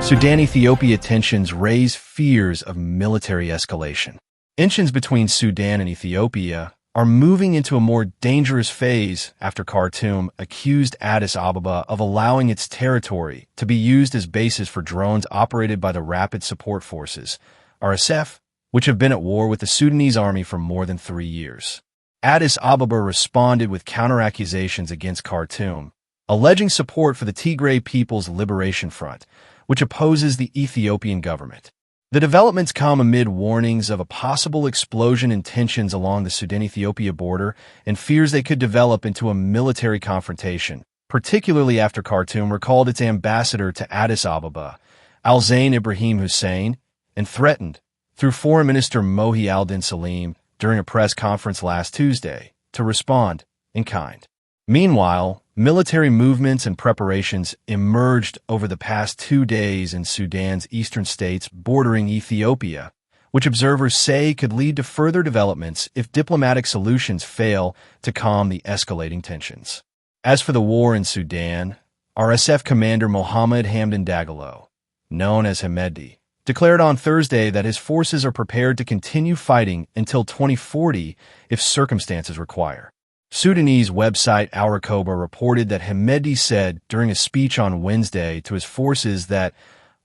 Sudan-Ethiopia tensions raise fears of military escalation. Tensions between Sudan and Ethiopia are moving into a more dangerous phase after Khartoum accused Addis Ababa of allowing its territory to be used as bases for drones operated by the Rapid Support Forces, RSF, which have been at war with the Sudanese army for more than 3 years. Addis Ababa responded with counter-accusations against Khartoum, alleging support for the Tigray People's Liberation Front, which opposes the Ethiopian government. The developments come amid warnings of a possible explosion in tensions along the Sudan-Ethiopia border and fears they could develop into a military confrontation, particularly after Khartoum recalled its ambassador to Addis Ababa, Al-Zain Ibrahim Hussein, and threatened, through Foreign Minister Mohi al-Din Salim during a press conference last Tuesday, to respond in kind. Meanwhile, military movements and preparations emerged over the past 2 days in Sudan's eastern states bordering Ethiopia, which observers say could lead to further developments if diplomatic solutions fail to calm the escalating tensions. As for the war in Sudan, RSF Commander Mohammed Hamdan Dagalo, known as Hemedti, declared on Thursday that his forces are prepared to continue fighting until 2040 if circumstances require. Sudanese website Al Rakoba reported that Hemedti said during a speech on Wednesday to his forces that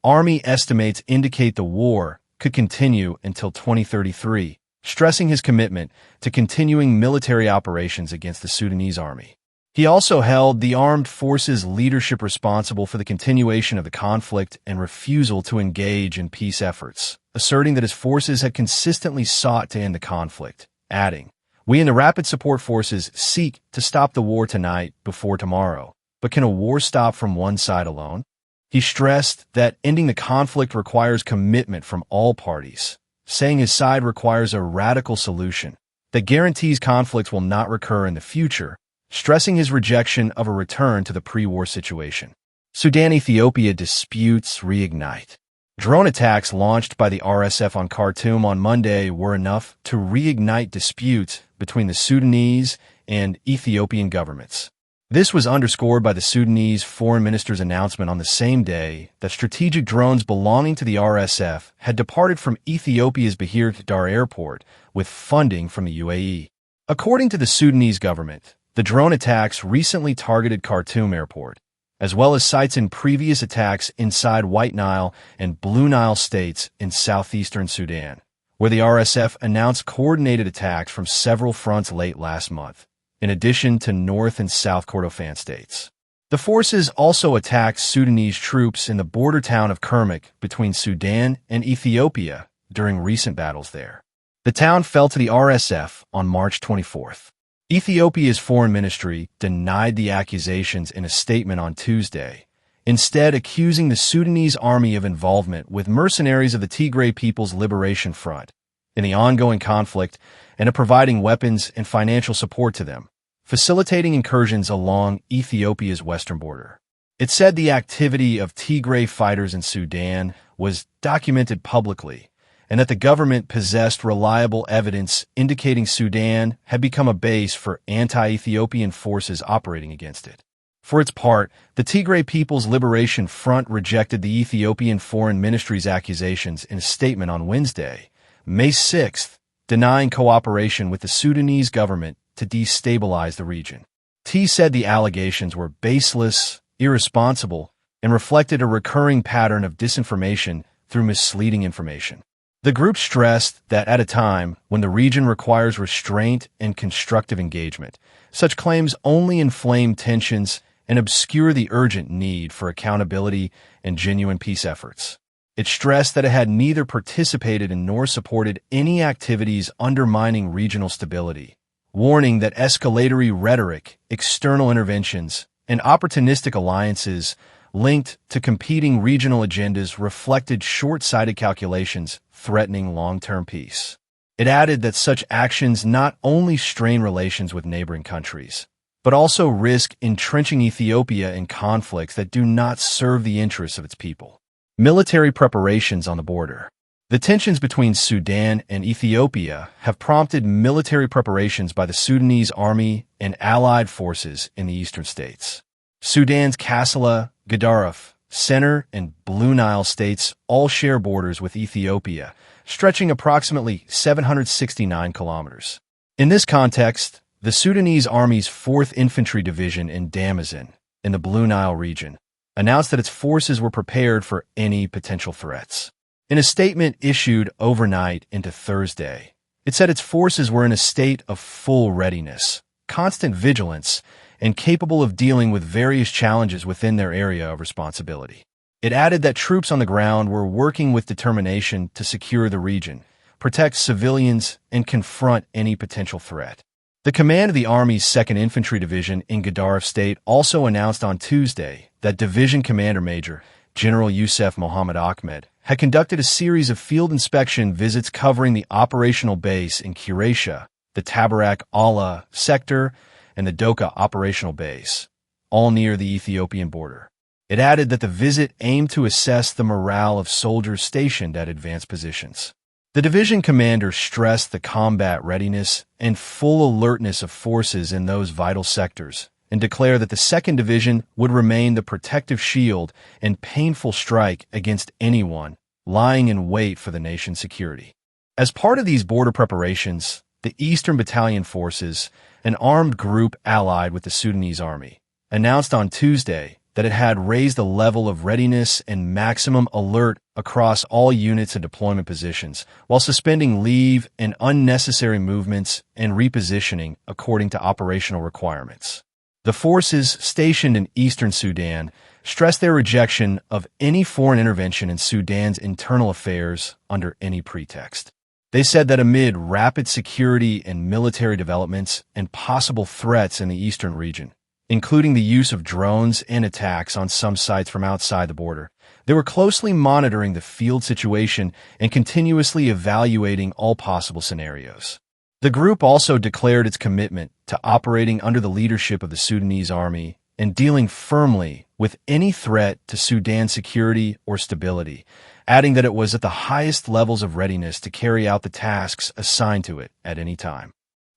army estimates indicate the war could continue until 2033, stressing his commitment to continuing military operations against the Sudanese army. He also held the armed forces leadership responsible for the continuation of the conflict and refusal to engage in peace efforts, asserting that his forces had consistently sought to end the conflict, adding, "We in the Rapid Support Forces seek to stop the war tonight before tomorrow, but can a war stop from one side alone?" He stressed that ending the conflict requires commitment from all parties, saying his side requires a radical solution that guarantees conflicts will not recur in the future, stressing his rejection of a return to the pre-war situation. Sudan-Ethiopia disputes reignite. Drone attacks launched by the RSF on Khartoum on Monday were enough to reignite disputes between the Sudanese and Ethiopian governments. This was underscored by the Sudanese foreign minister's announcement on the same day that strategic drones belonging to the RSF had departed from Ethiopia's Bahir Dar airport with funding from the UAE. According to the Sudanese government, the drone attacks recently targeted Khartoum airport, as well as sites in previous attacks inside White Nile and Blue Nile states in southeastern Sudan, where the RSF announced coordinated attacks from several fronts late last month, in addition to North and South Kordofan states. The forces also attacked Sudanese troops in the border town of Kermik between Sudan and Ethiopia during recent battles there. The town fell to the RSF on March 24th. Ethiopia's foreign ministry denied the accusations in a statement on Tuesday, instead accusing the Sudanese army of involvement with mercenaries of the Tigray People's Liberation Front in the ongoing conflict and of providing weapons and financial support to them, facilitating incursions along Ethiopia's western border. It said the activity of Tigray fighters in Sudan was documented publicly, and that the government possessed reliable evidence indicating Sudan had become a base for anti-Ethiopian forces operating against it. For its part, the Tigray People's Liberation Front rejected the Ethiopian Foreign Ministry's accusations in a statement on Wednesday, May 6th, denying cooperation with the Sudanese government to destabilize the region. T said the allegations were baseless, irresponsible, and reflected a recurring pattern of disinformation through misleading information. The group stressed that at a time when the region requires restraint and constructive engagement, such claims only inflame tensions and obscure the urgent need for accountability and genuine peace efforts. It stressed that it had neither participated in nor supported any activities undermining regional stability, warning that escalatory rhetoric, external interventions, and opportunistic alliances linked to competing regional agendas reflected short-sighted calculations threatening long-term peace. It added that such actions not only strain relations with neighboring countries, but also risk entrenching Ethiopia in conflicts that do not serve the interests of its people. Military preparations on the border. The tensions between Sudan and Ethiopia have prompted military preparations by the Sudanese army and allied forces in the eastern states. Sudan's Kasala, Gadaref, Center, and Blue Nile states all share borders with Ethiopia, stretching approximately 769 kilometers. In this context, the Sudanese Army's 4th Infantry Division in Damazin, in the Blue Nile region, announced that its forces were prepared for any potential threats. In a statement issued overnight into Thursday, it said its forces were in a state of full readiness, constant vigilance, and capable of dealing with various challenges within their area of responsibility. It added that troops on the ground were working with determination to secure the region, protect civilians, and confront any potential threat. The command of the Army's 2nd Infantry Division in Gadaref State also announced on Tuesday that Division Commander Major General Youssef Mohammed Ahmed had conducted a series of field inspection visits covering the operational base in Kiresha, the Tabarak Allah sector, and the Doka operational base, all near the Ethiopian border. It added that the visit aimed to assess the morale of soldiers stationed at advanced positions. The division commander stressed the combat readiness and full alertness of forces in those vital sectors, and declared that the 2nd Division would remain the protective shield and painful strike against anyone lying in wait for the nation's security. As part of these border preparations, the Eastern Battalion Forces, an armed group allied with the Sudanese Army, announced on Tuesday that it had raised the level of readiness and maximum alert across all units and deployment positions, while suspending leave and unnecessary movements and repositioning according to operational requirements. The forces stationed in eastern Sudan stressed their rejection of any foreign intervention in Sudan's internal affairs under any pretext. They said that amid rapid security and military developments and possible threats in the eastern region, including the use of drones and attacks on some sites from outside the border, they were closely monitoring the field situation and continuously evaluating all possible scenarios. The group also declared its commitment to operating under the leadership of the Sudanese Army and dealing firmly with any threat to Sudan's security or stability, adding that it was at the highest levels of readiness to carry out the tasks assigned to it at any time.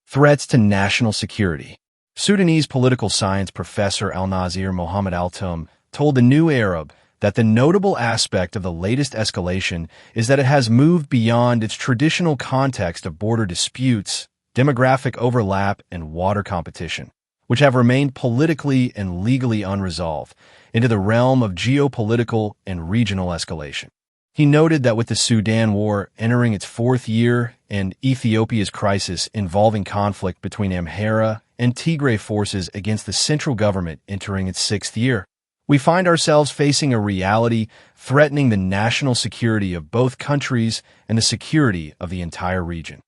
Threats to national security. Sudanese political science professor Al-Nazir Mohammed Al-Tum told the New Arab that the notable aspect of the latest escalation is that it has moved beyond its traditional context of border disputes, demographic overlap, and water competition, which have remained politically and legally unresolved, into the realm of geopolitical and regional escalation. He noted that with the Sudan war entering its 4th year and Ethiopia's crisis involving conflict between Amhara and Tigray forces against the central government entering its 6th year, we find ourselves facing a reality threatening the national security of both countries and the security of the entire region.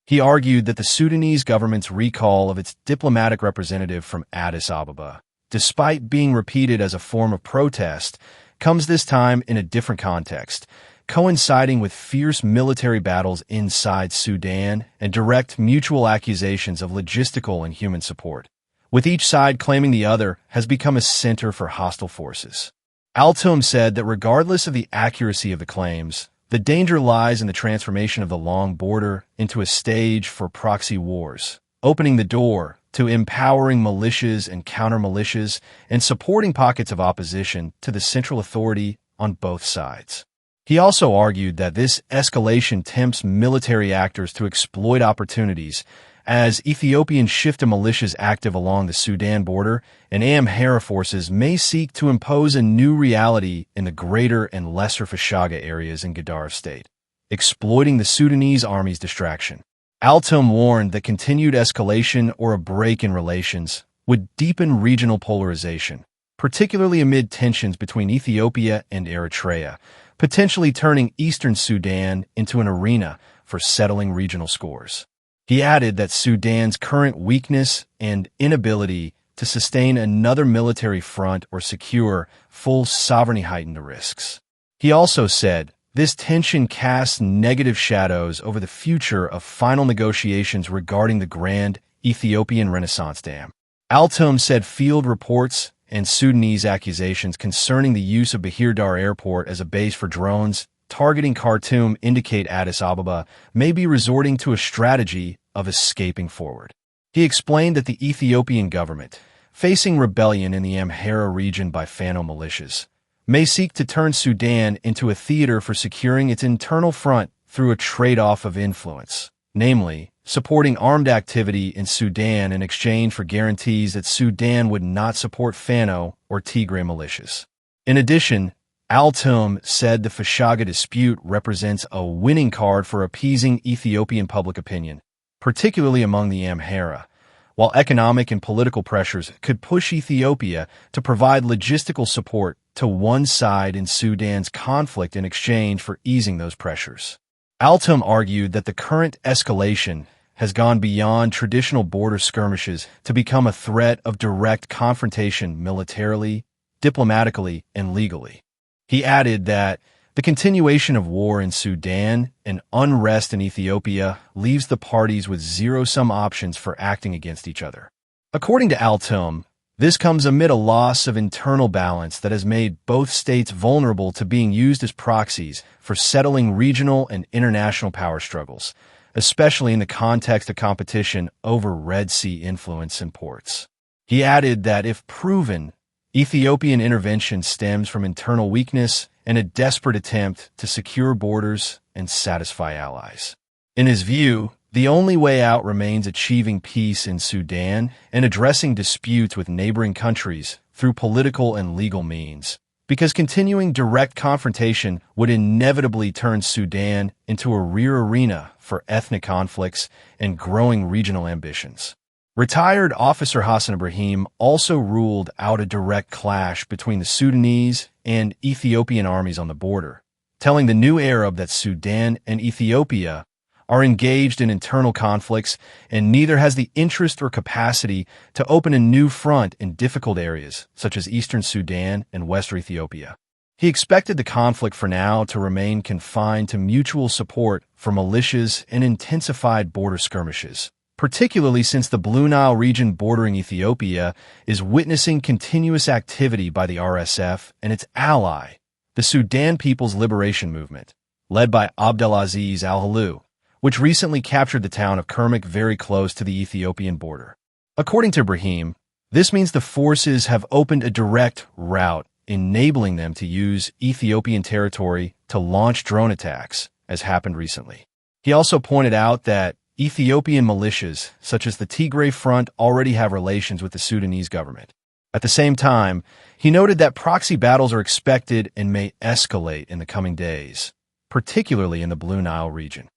He argued that the Sudanese government's recall of its diplomatic representative from Addis Ababa, despite being repeated as a form of protest, comes this time in a different context, coinciding with fierce military battles inside Sudan and direct mutual accusations of logistical and human support, with each side claiming the other has become a center for hostile forces. Al-Tum said that regardless of the accuracy of the claims, the danger lies in the transformation of the long border into a stage for proxy wars, opening the door to empowering militias and counter-militias and supporting pockets of opposition to the central authority on both sides. He also argued that this escalation tempts military actors to exploit opportunities as Ethiopian Shifta militias active along the Sudan border and Amhara forces may seek to impose a new reality in the greater and lesser Fashaga areas in Gadaref State, exploiting the Sudanese army's distraction. Al-Tum warned that continued escalation or a break in relations would deepen regional polarization, particularly amid tensions between Ethiopia and Eritrea, potentially turning eastern Sudan into an arena for settling regional scores. He added that Sudan's current weakness and inability to sustain another military front or secure full sovereignty heightened the risks. He also said, this tension casts negative shadows over the future of final negotiations regarding the Grand Ethiopian Renaissance Dam. Al-Tum said field reports and Sudanese accusations concerning the use of Bahir Dar Airport as a base for drones targeting Khartoum indicate Addis Ababa may be resorting to a strategy of escaping forward. He explained that the Ethiopian government, facing rebellion in the Amhara region by Fano militias, may seek to turn Sudan into a theater for securing its internal front through a trade-off of influence, namely, supporting armed activity in Sudan in exchange for guarantees that Sudan would not support Fano or Tigray militias. In addition, Al-Tum said the Fashaga dispute represents a winning card for appeasing Ethiopian public opinion, particularly among the Amhara, while economic and political pressures could push Ethiopia to provide logistical support to one side in Sudan's conflict in exchange for easing those pressures. Al-Tum argued that the current escalation has gone beyond traditional border skirmishes to become a threat of direct confrontation militarily, diplomatically, and legally. He added that the continuation of war in Sudan and unrest in Ethiopia leaves the parties with zero-sum options for acting against each other. According to Al-Tum, this comes amid a loss of internal balance that has made both states vulnerable to being used as proxies for settling regional and international power struggles, especially in the context of competition over Red Sea influence and ports. He added that if proven, Ethiopian intervention stems from internal weakness and a desperate attempt to secure borders and satisfy allies. In his view, the only way out remains achieving peace in Sudan and addressing disputes with neighboring countries through political and legal means, because continuing direct confrontation would inevitably turn Sudan into a rear arena for ethnic conflicts and growing regional ambitions. Retired Officer Hassan Ibrahim also ruled out a direct clash between the Sudanese and Ethiopian armies on the border, telling the New Arab that Sudan and Ethiopia are engaged in internal conflicts and neither has the interest or capacity to open a new front in difficult areas such as eastern Sudan and western Ethiopia. He expected the conflict for now to remain confined to mutual support for militias and intensified border skirmishes, particularly since the Blue Nile region bordering Ethiopia is witnessing continuous activity by the RSF and its ally, the Sudan People's Liberation Movement, led by Abdelaziz al-Halou, which recently captured the town of Kermik very close to the Ethiopian border. According to Ibrahim, this means the forces have opened a direct route, enabling them to use Ethiopian territory to launch drone attacks, as happened recently. He also pointed out that Ethiopian militias, such as the Tigray Front, already have relations with the Sudanese government. At the same time, he noted that proxy battles are expected and may escalate in the coming days, particularly in the Blue Nile region.